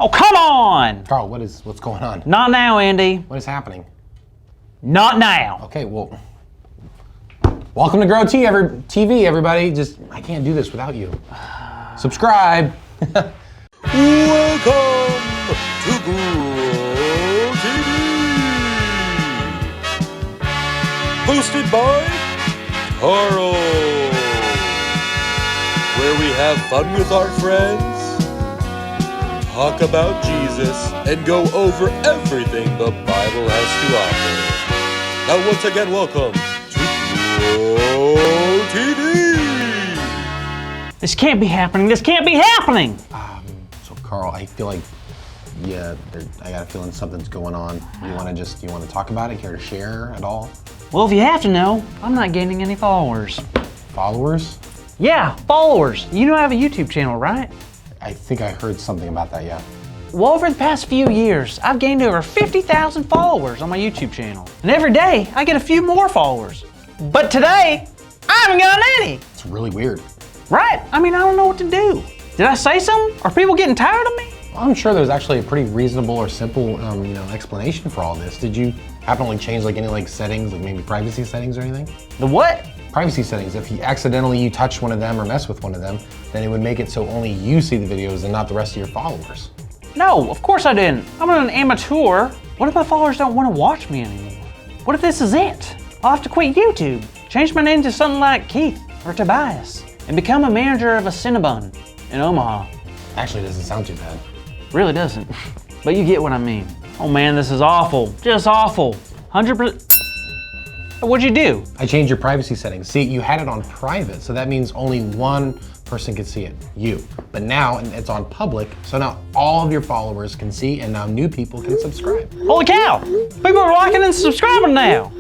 Oh, come on! Carl, what's going on? Not now, Andy. What is happening? Not now. Okay, well, welcome to Grow TV, everybody. I can't do this without you. Subscribe. Welcome to Grow TV. Hosted by Carl. Where we have fun with our friends, talk about Jesus, and go over everything the Bible has to offer. Now once again, welcome to Grow TV. This can't be happening. This can't be happening. So Carl, I feel like, I got a feeling something's going on. You want to talk about it? Care to share at all? Well, if you have to know, I'm not gaining any followers. Followers? Yeah, followers. You know I have a YouTube channel, right? I think I heard something about that, yeah. Well, over the past few years, I've gained over 50,000 followers on my YouTube channel. And every day, I get a few more followers. But today, I haven't gotten any. It's really weird. Right? I mean, I don't know what to do. Did I say something? Are people getting tired of me? I'm sure there's actually a pretty reasonable or simple, explanation for all this. Did you happen to change any settings, maybe privacy settings or anything? The what? Privacy settings. If you touch one of them or mess with one of them, then it would make it so only you see the videos and not the rest of your followers. No, of course I didn't. I'm an amateur. What if my followers don't want to watch me anymore? What if this is it? I'll have to quit YouTube, change my name to something like Keith or Tobias, and become a manager of a Cinnabon in Omaha. Actually, it doesn't sound too bad. Really doesn't, but you get what I mean. Oh man, this is awful, just awful. 100%. What'd you do? I changed your privacy settings. See, you had it on private, so that means only one person could see it, you. But now it's on public, so now all of your followers can see, and now new people can subscribe. Holy cow! People are liking and subscribing now.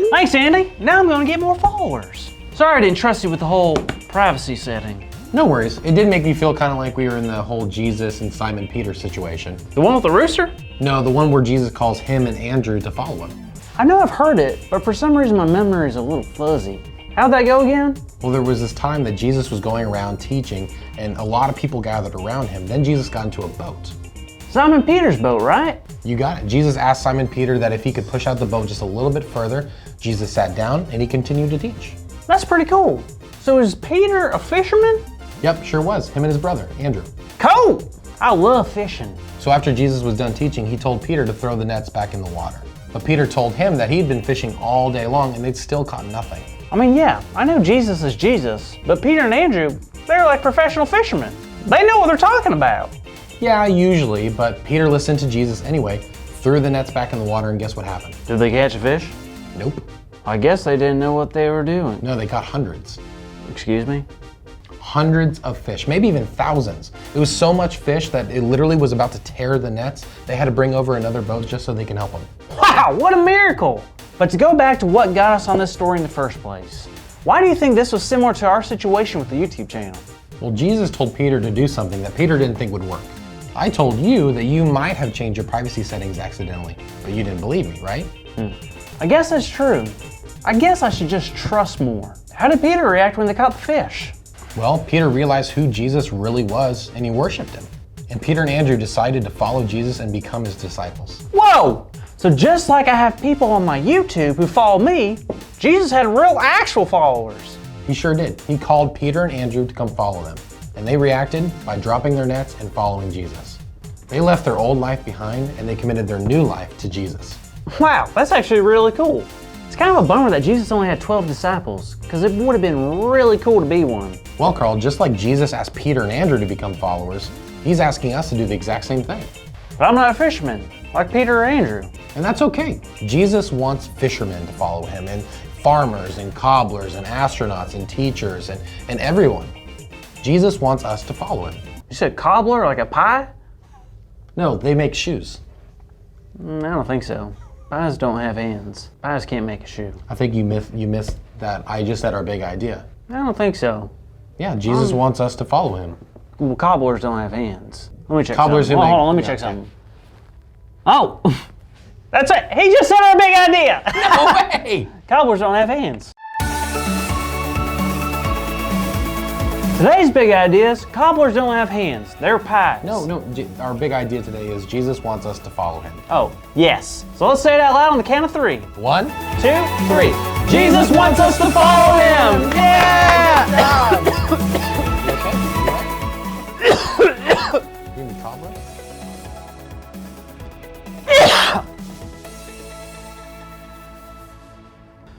Thanks, Andy. Now I'm gonna get more followers. Sorry I didn't trust you with the whole privacy setting. No worries. It did make me feel kind of like we were in the whole Jesus and Simon Peter situation. The one with the rooster? No, the one where Jesus calls him and Andrew to follow him. I know I've heard it, but for some reason my memory is a little fuzzy. How'd that go again? Well, there was this time that Jesus was going around teaching, and a lot of people gathered around him. Then Jesus got into a boat. Simon Peter's boat, right? You got it. Jesus asked Simon Peter that if he could push out the boat just a little bit further. Jesus sat down and he continued to teach. That's pretty cool. So is Peter a fisherman? Yep, sure was. Him and his brother, Andrew. Cool! I love fishing. So after Jesus was done teaching, he told Peter to throw the nets back in the water. But Peter told him that he'd been fishing all day long and they'd still caught nothing. I mean, yeah, I know Jesus is Jesus, but Peter and Andrew, they're like professional fishermen. They know what they're talking about. Yeah, usually, but Peter listened to Jesus anyway, threw the nets back in the water, and guess what happened? Did they catch a fish? Nope. I guess they didn't know what they were doing. No, they caught hundreds. Excuse me? Hundreds of fish, maybe even thousands. It was so much fish that it literally was about to tear the nets. They had to bring over another boat just so they can help them. Wow, what a miracle! But to go back to what got us on this story in the first place, why do you think this was similar to our situation with the YouTube channel? Well, Jesus told Peter to do something that Peter didn't think would work. I told you that you might have changed your privacy settings accidentally, but you didn't believe me, right? I guess that's true. I guess I should just trust more. How did Peter react when they caught the fish? Well, Peter realized who Jesus really was and he worshiped him. And Peter and Andrew decided to follow Jesus and become his disciples. Whoa! So just like I have people on my YouTube who follow me, Jesus had real actual followers. He sure did. He called Peter and Andrew to come follow them. And they reacted by dropping their nets and following Jesus. They left their old life behind and they committed their new life to Jesus. Wow, that's actually really cool. It's kind of a bummer that Jesus only had 12 disciples, because it would have been really cool to be one. Well, Carl, just like Jesus asked Peter and Andrew to become followers, he's asking us to do the exact same thing. But I'm not a fisherman, like Peter or Andrew. And that's okay. Jesus wants fishermen to follow him, and farmers, and cobblers, and astronauts, and teachers, and everyone. Jesus wants us to follow him. You said cobbler, like a pie? No, they make shoes. I don't think so. Pies don't have hands. Pies can't make a shoe. I think you missed that I just said our big idea. I don't think so. Yeah, Jesus wants us to follow him. Well, cobblers don't have hands. Let me check Cobblers something. who Hold on, let me make- check yeah, something. Oh, that's it. He just said our big idea. No way! Cobblers don't have hands. Today's big idea is cobblers don't have hands, they're pies. No, our big idea today is Jesus wants us to follow him. Oh, yes. So let's say it out loud on the count of 3. 1, 2, 3. Jesus wants us to follow him! Yeah! You need cobbler?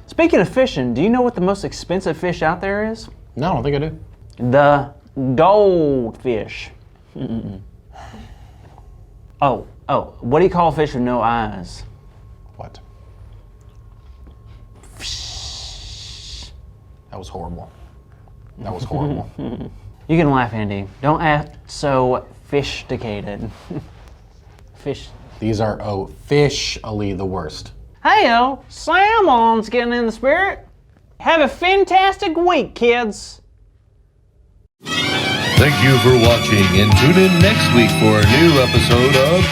Speaking of fishing, do you know what the most expensive fish out there is? No, I don't think I do. The goldfish. Oh, what do you call a fish with no eyes? What? That was horrible. That was horrible. You can laugh, Andy. Don't act so fish-dicated. Fish. These are officially the worst. Hey-o, salmon's getting in the spirit. Have a fantastic week, kids. Thank you for watching, and tune in next week for a new episode of